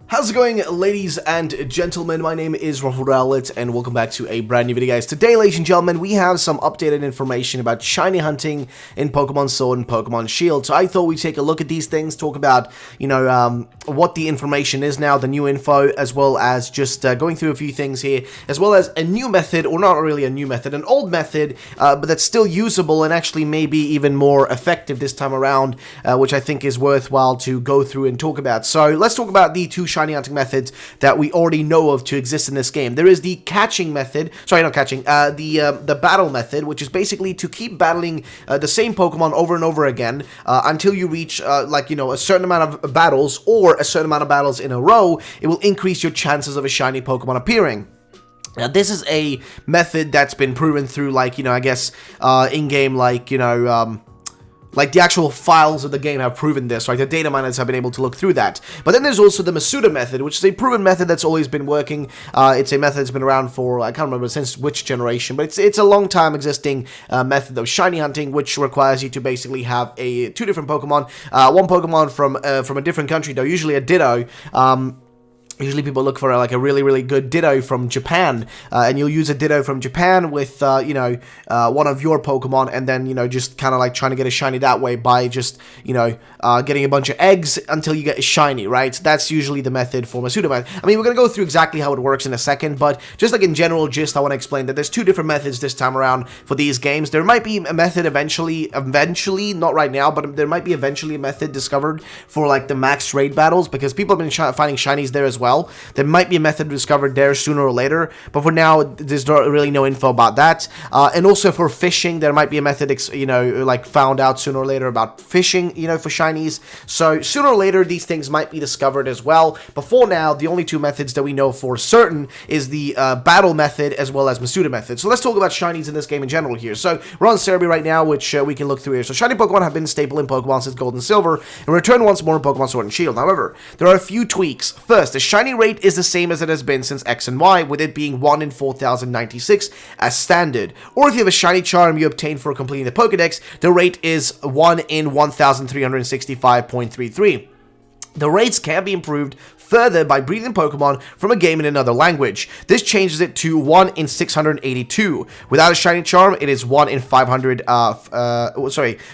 How's it going, ladies and gentlemen? My name is Rafael, and welcome back to a brand new video, guys. Today, ladies and gentlemen, we have some updated information about shiny hunting in Pokemon Sword and Pokemon Shield. So I thought we'd take a look at these things, talk about, what the information is now, the new info, as well as just going through a few things here, as well as a new method, or not really a new method, an old method, but that's still usable and actually maybe even more effective this time around, which I think is worthwhile to go through and talk about. So let's talk about the two shiny hunting methods that we already know of to exist in this game. There is the catching method, the battle method, which is basically to keep battling the same Pokemon over and over again until you reach a certain amount of battles or a certain amount of battles in a row. It will increase your chances of a shiny Pokemon appearing. Now, this is a method that's been proven through, in-game, like the actual files of the game have proven this, right? The data miners have been able to look through that. But then there's also the Mailloux method, which is a proven method that's always been working. It's a method that's been around for, I can't remember since which generation, but it's a long time existing method of shiny hunting, which requires you to basically have two different Pokemon. One Pokemon from a different country, though, usually a Ditto. Usually people look for a really, really good Ditto from Japan, and you'll use a Ditto from Japan with, one of your Pokemon, and then, just kind of like trying to get a shiny that way by just, getting a bunch of eggs until you get a shiny, right? That's usually the method for Mailloux. I mean, we're going to go through exactly how it works in a second, but just like in general gist, I want to explain that there's two different methods this time around for these games. There might be a method eventually, not right now, but there might be eventually a method discovered for, like, the max raid battles, because people have been finding shinies there as well. There might be a method discovered there sooner or later, but for now, there's really no info about that. And also for fishing, there might be a method, found out sooner or later about fishing, for shinies. So sooner or later, these things might be discovered as well. But for now, the only two methods that we know for certain is the battle method as well as Mailloux method. So let's talk about shinies in this game in general here. So we're on Cerebi right now, which we can look through here. So shiny Pokemon have been a staple in Pokemon since Gold and Silver, and return once more in Pokemon Sword and Shield. However, there are a few tweaks. First, the shiny rate is the same as it has been since X and Y, with it being 1 in 4096 as standard. Or if you have a shiny charm you obtain for completing the Pokedex, the rate is 1 in 1365.33. The rates can be improved further by breeding Pokemon from a game in another language. This changes it to 1 in 682. Without a shiny charm, it is 1 in 500,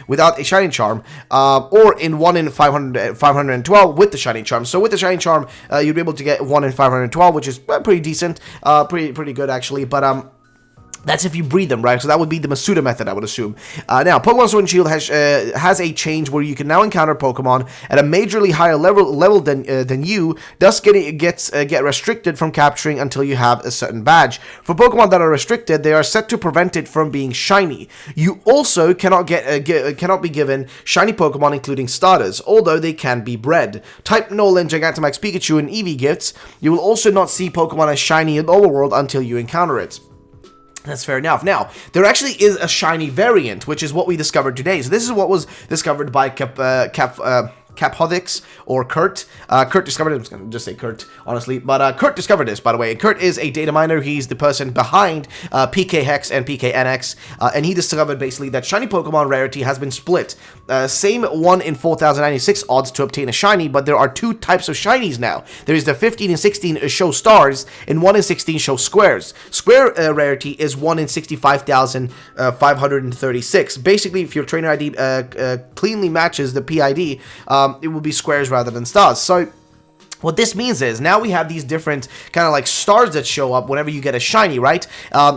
without a shiny charm, or in 1 in 512 with the shiny charm. So with the shiny charm, you'd be able to get 1 in 512, which is pretty decent, pretty good actually, but that's if you breed them, right? So that would be the Mailloux method, I would assume. Now, Pokemon Sword and Shield has a change where you can now encounter Pokemon at a majorly higher level than you, thus get restricted from capturing until you have a certain badge. For Pokemon that are restricted, they are set to prevent it from being shiny. You also cannot be given shiny Pokemon, including starters, although they can be bred. Type Nolan, Gigantamax Pikachu, and Eevee gifts. You will also not see Pokemon as shiny in the overworld until you encounter it. That's fair enough. Now, there actually is a shiny variant, which is what we discovered today. So this is what was discovered by Caphodix or Kurt. Kurt discovered it. I'm just going to just say Kurt, honestly. But Kurt discovered this, by the way. Kurt is a data miner. He's the person behind PK Hex and PK NX. And he discovered basically that shiny Pokemon rarity has been split. Same 1 in 4096 odds to obtain a shiny, but there are two types of shinies now. There is the 15 and 16 show stars, and 1 in 16 show squares. Square rarity is 1 in 65,536. Basically, if your trainer ID cleanly matches the PID, it will be squares rather than stars. So what this means is now we have these different kind of like stars that show up whenever you get a shiny, right?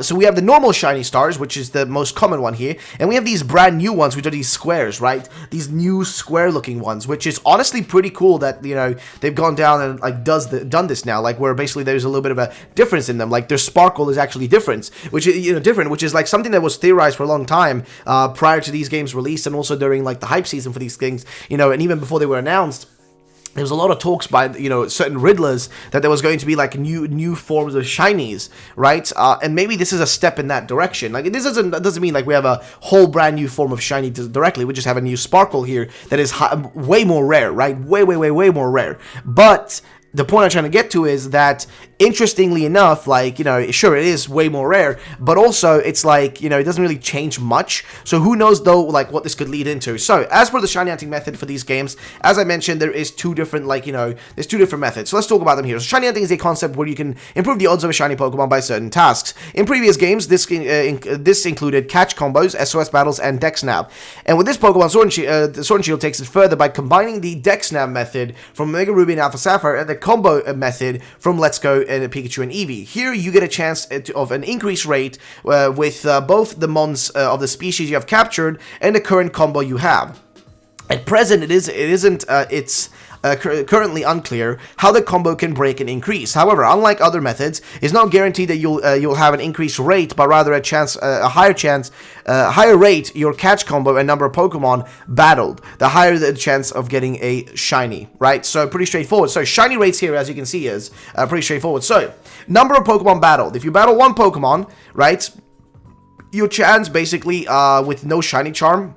So we have the normal shiny stars, which is the most common one here, and we have these brand new ones, which are these squares, right? These new square looking ones, which is honestly pretty cool that, they've gone down and like done this now, like where basically there's a little bit of a difference in them, like their sparkle is actually different, which is like something that was theorized for a long time prior to these games release, and also during like the hype season for these things, and even before they were announced. There was a lot of talks by, certain Riddlers that there was going to be, like, new forms of shinies, right? And maybe this is a step in that direction. Like, this doesn't mean, like, we have a whole brand new form of shiny directly. We just have a new sparkle here that is way more rare, right? Way more rare. But the point I'm trying to get to is that, interestingly enough, like, you know, sure, it is way more rare, but also it's like, you know, it doesn't really change much. So who knows, though, like, what this could lead into. So as for the shiny hunting method for these games, as I mentioned, there is two different, like, you know, there's two different methods. So let's talk about them here. So shiny hunting is a concept where you can improve the odds of a shiny Pokemon by certain tasks. In previous games, this included catch combos, SOS battles, and Dex Snap. And with this Pokemon, Sword and Shield takes it further by combining the Dex Snap method from Mega Ruby and Alpha Sapphire and the combo method from Let's Go and Pikachu and Eevee. Here you get a chance of an increased rate with both the mons of the species you have captured and the current combo you have. At present, it's currently unclear how the combo can break and increase. However, unlike other methods, it's not guaranteed that you'll have an increased rate, but rather a higher rate your catch combo and number of Pokemon battled, the higher the chance of getting a shiny, right? So pretty straightforward. So shiny rates here, as you can see, is pretty straightforward. So number of Pokemon battled. If you battle one Pokemon, right, your chance basically with no shiny charm,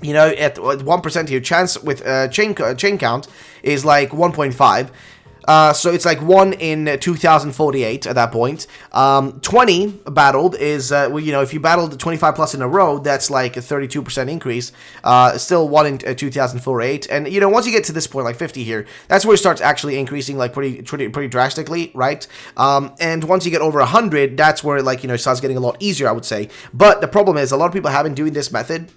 you know, at 1% your chance with chain count is like 1.5. So it's like 1 in 2048 at that point. 20 battled is, well, you know, if you battled 25 plus in a row, that's like a 32% increase. Still 1 in 2048. And, you know, once you get to this point, like 50 here, that's where it starts actually increasing, like, pretty drastically, right? And once you get over 100, that's where, like, you know, it starts getting a lot easier, I would say. But the problem is, a lot of people have been doing this method,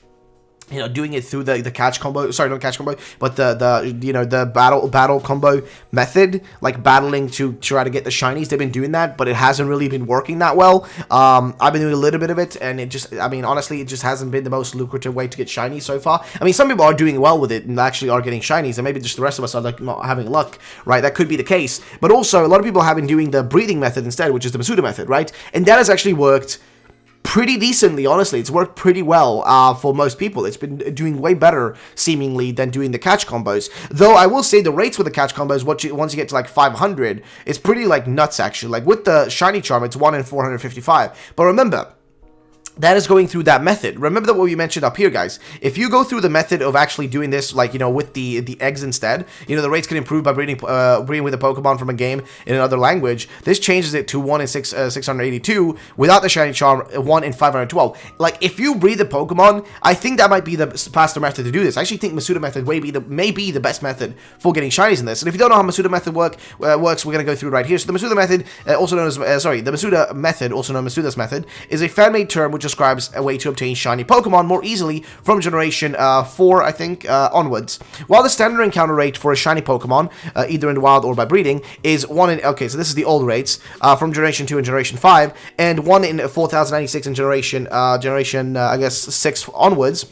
you know, doing it through the catch combo, sorry, not catch combo, but the you know, the battle combo method, like battling to try to get the shinies. They've been doing that, but it hasn't really been working that well. I've been doing a little bit of it, and it just, I mean, honestly, it just hasn't been the most lucrative way to get shinies so far. I mean, some people are doing well with it and actually are getting shinies, and maybe just the rest of us are like not having luck, right? That could be the case. But also, a lot of people have been doing the breathing method instead, which is the Masuda method, right? And that has actually worked pretty decently, honestly. It's worked pretty well for most people. It's been doing way better, seemingly, than doing the catch combos. Though, I will say the rates with the catch combos, once you get to, like, 500, it's pretty, like, nuts, actually. Like, with the shiny charm, it's 1 in 455. But remember, that is going through that method. Remember that what we mentioned up here, guys. If you go through the method of actually doing this, like, you know, with the eggs instead, you know, the rates can improve by breeding with a Pokemon from a game in another language. This changes it to 1 in 682 without the shiny charm, 1 in 512. Like, if you breed the Pokemon, I think that might be the faster method to do this. I actually think Masuda method may be the best method for getting shinies in this. And if you don't know how Masuda method works, we're going to go through right here. So the Masuda method, also known as, the Masuda method, also known as Masuda's method, is a fan-made term which describes a way to obtain shiny Pokemon more easily from generation 4, I think, onwards. While the standard encounter rate for a shiny Pokemon, either in the wild or by breeding, is 1 in, okay, so this is the old rates, from generation 2 and generation 5, and 1 in 4096 in generation, I guess, 6 onwards.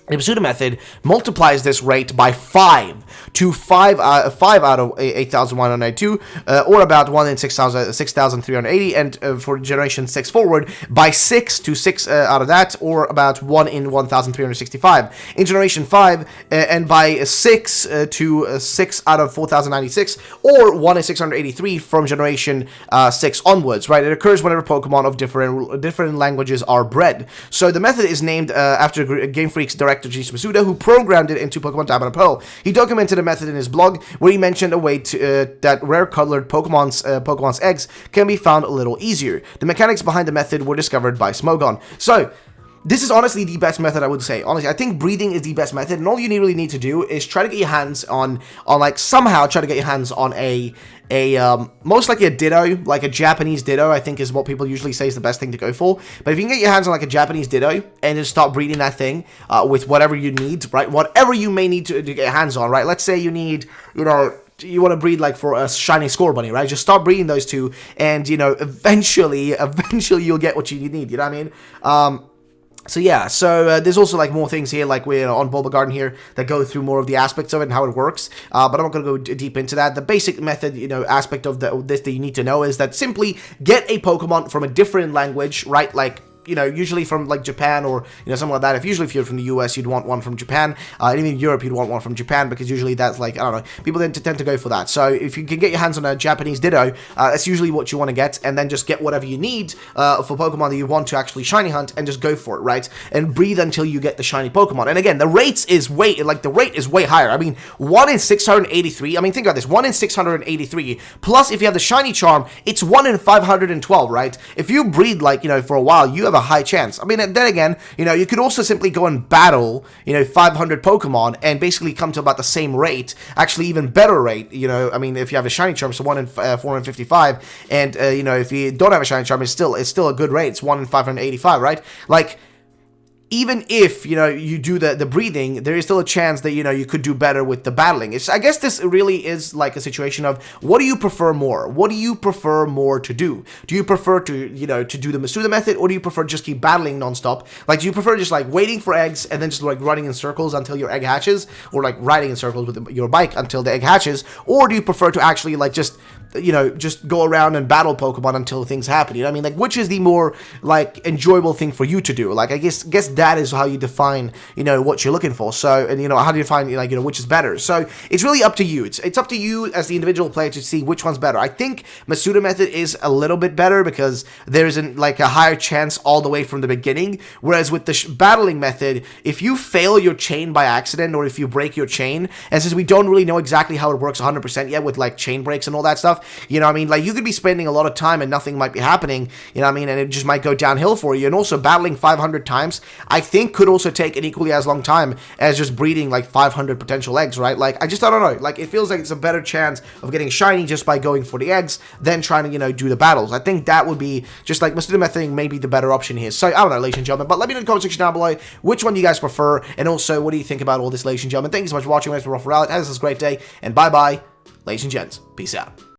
The Masuda method multiplies this rate by 5 to 5 out of 8,192, or about 1 in 6,380, and for generation 6 forward, by 6 to 6 out of that, or about 1 in 1,365. In generation 5, and by 6 to 6 out of 4,096, or 1 in 683 from generation 6 onwards, right? It occurs whenever Pokemon of different languages are bred. So the method is named after Game Freak's director Junichi Masuda, who programmed it into Pokemon Diamond and Pearl. He documented a method in his blog where he mentioned a way to that rare-colored Pokemon's eggs can be found a little easier. The mechanics behind the method were discovered by Smogon. So, this is honestly the best method, I would say. Honestly, I think breeding is the best method, and all you really need to do is try to get your hands on like, somehow try to get your hands on a most likely a Ditto, like a Japanese Ditto, I think is what people usually say is the best thing to go for. But if you can get your hands on like a Japanese Ditto and just start breeding that thing with whatever you need, right? Whatever you may need to get your hands on, right? Let's say you need, you know, you want to breed like for a shiny Scorbunny, right? Just start breeding those two, and, you know, eventually you'll get what you need, you know what I mean? So yeah, so there's also like more things here, like we're on Bulba Garden here, that go through more of the aspects of it and how it works, but I'm not going to go deep into that. The basic method, you know, aspect of this that you need to know is that simply get a Pokemon from a different language, right? Like, you know, usually from like Japan or, you know, something like that. If you're from the US, you'd want one from Japan. And even in Europe, you'd want one from Japan, because usually that's like, I don't know, people tend to go for that. So if you can get your hands on a Japanese Ditto, that's usually what you want to get, and then just get whatever you need for Pokemon that you want to actually shiny hunt, and just go for it, right? And breathe until you get the shiny Pokemon. And again, the rate is way higher. I mean, 1 in 683. I mean, think about this: 1 in 683. Plus, if you have the shiny charm, it's 1 in 512, right? If you breed, like, you know, for a while, you have a high chance. I mean, and then again, you know, you could also simply go and battle, you know, 500 Pokemon and basically come to about the same rate, actually even better rate, you know. I mean, if you have a shiny charm, so 1 in 455, and you know, if you don't have a shiny charm, it's still a good rate. It's 1 in 585, right? Like, even if, you know, you do the breathing, there is still a chance that, you know, you could do better with the battling. I guess this really is like a situation of, what do you prefer more? What do you prefer more to do? Do you prefer to, you know, to do the Masuda method, or do you prefer just keep battling nonstop? Like, do you prefer just like waiting for eggs and then just like running in circles until your egg hatches, or like riding in circles with your bike until the egg hatches? Or do you prefer to actually like just, you know, just go around and battle Pokemon until things happen? You know what I mean? Like, which is the more like enjoyable thing for you to do? Like, I guess that is how you define, you know, what you're looking for. So, and you know, how do you define, like, you know, which is better? So it's really up to you. It's up to you as the individual player to see which one's better. I think Masuda method is a little bit better, because there isn't like a higher chance all the way from the beginning. Whereas with the battling method, if you fail your chain by accident, or if you break your chain, and since we don't really know exactly how it works 100% yet with like chain breaks and all that stuff, you know what I mean? Like, you could be spending a lot of time and nothing might be happening, you know what I mean? And it just might go downhill for you. And also, battling 500 times, I think, could also take an equally as long time as just breeding like 500 potential eggs, right? Like, I don't know. Like, it feels like it's a better chance of getting shiny just by going for the eggs than trying to, you know, do the battles. I think that would be just like Masuda method may be the better option here. So, I don't know, ladies and gentlemen, but let me know in the comment section down below which one you guys prefer, and also, what do you think about all this, ladies and gentlemen? Thank you so much for watching. My name is Rafael. Have a great day, and bye-bye, ladies and gents. Peace out.